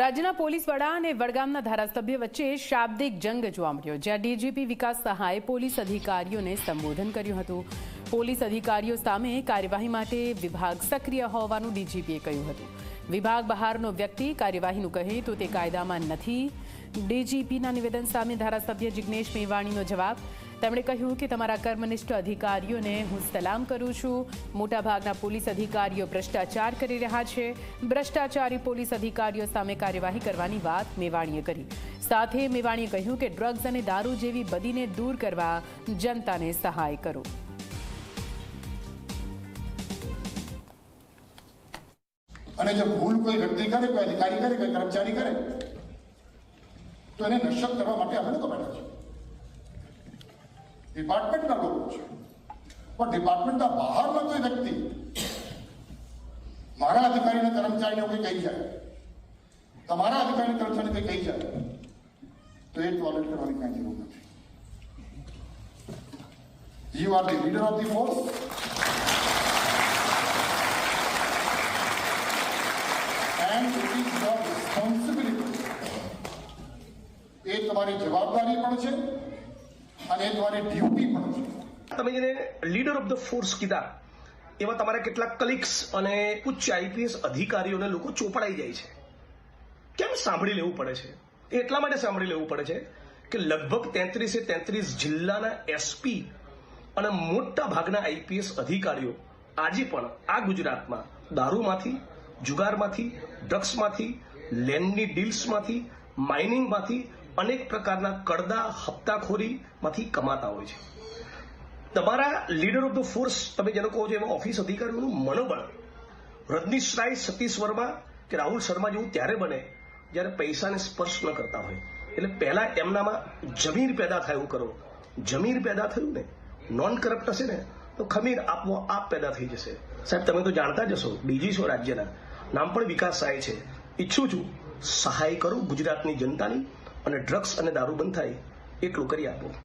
રાજ્યના પોલીસ વડા અને વડગામના ધારાસભ્ય વચ્ચે શાબ્દિક જંગ જોવા મળ્યો, જ્યાં ડીજીપી વિકાસ સહાયે પોલીસ અધિકારીઓને સંબોધન કર્યું હતું। પોલીસ અધિકારીઓ સામે કાર્યવાહી માટે વિભાગ સક્રિય હોવાનું ડીજીપીએ કહ્યું હતું। વિભાગ બહારનો વ્યક્તિ કાર્યવાહીનું કહે તો તે કાયદામાં નથી। ડીજીપીના નિવેદન સામે ધારાસભ્ય જિગ્નેશ મેવાણીનો જવાબ। તેમણે કહ્યું કે તમારા કર્મનિષ્ઠ અધિકારીઓને હું સલામ કરું છું। મોટાભાગના પોલીસ અધિકારીઓ ભ્રષ્ટાચાર કરી રહ્યા છે। ભ્રષ્ટાચારી પોલીસ અધિકારીઓ સામે કાર્યવાહી કરવાની વાત મેવાણીએ કરી। સાથે મેવાણીએ કહ્યું કે ડ્રગ્સ અને દારૂ જેવી બદીને દૂર કરવા જનતાને સહાય કરો। અને જો ભૂલ કોઈ વ્યક્તિ કરે, કોઈ અધિકારી કરે, કોઈ કર્મચારી કરે તો એને નશ્વર કરવા માટે અમે લોકો બેઠા છીએ। ડિપાર્ટમેન્ટના લોકો છે, પણ ડિપાર્ટમેન્ટના બહારના કોઈ વ્યક્તિ મારા અધિકારીને કર્મચારીને કોઈ કહી જાય, તમારા અધિકારી કર્મચારીને કોઈ કહી જાય તો એ ટોલરેટ કરવાની કાંઈ જરૂર નથી। You are the leader of the force and it is your responsibility। એ તમારી જવાબદારી પણ છે અને તમારી ડ્યુટી પણ છે। તમે જેને લીડર ઓફ ધ ફોર્સ કીધા એવા તમારા કેટલાક કલીગ્સ અને ઉચ્ચ આઈપીએસ અધિકારીઓને લોકો ચોપડાઈ જાય છે। કેમ સાંભળી લેવું પડે છે? એટલા માટે સાંભળી લેવું પડે છે કે લગભગ 33 જિલ્લાના એસપી અને મોટા ભાગના આઈપીએસ અધિકારીઓ આજે પણ આ ગુજરાતમાં દારૂમાંથી, જુગારમાંથી, ડ્રગ્સમાંથી, લેન્ડની ડીલ્સમાંથી, માઇનિંગમાંથી અનેક પ્રકારના કડદા હપ્તાખોરીમાંથી કમાતા હોય છે। તમારા લીડર ઓફ ધ ફોર્સ તમે જેને કહો છો એવા ઓફિસ અધિકારીઓનું મનોબળ રજનીશ રાય, સતીશ વર્મા કે રાહુલ શર્મા જેવું ત્યારે બને જ્યારે પૈસાને સ્પર્શ ન કરતા હોય। એટલે પહેલા એમનામાં જમીર પેદા થાય એવું કરો। જમીર પેદા થયું ને, નોન કરપ્ટ હશે ને તો ખમીર આપોઆપ પેદા થઈ જશે। સાહેબ તમે તો જાણતા જ હશો, ડીજી છો રાજ્યના, નામ પણ વિકાસ સહાય છે। ઈચ્છું છું સહાય કરો ગુજરાતની જનતાની અને ડ્રગ્સ અને દારૂ બંધ થાય એટલું કરી આપો।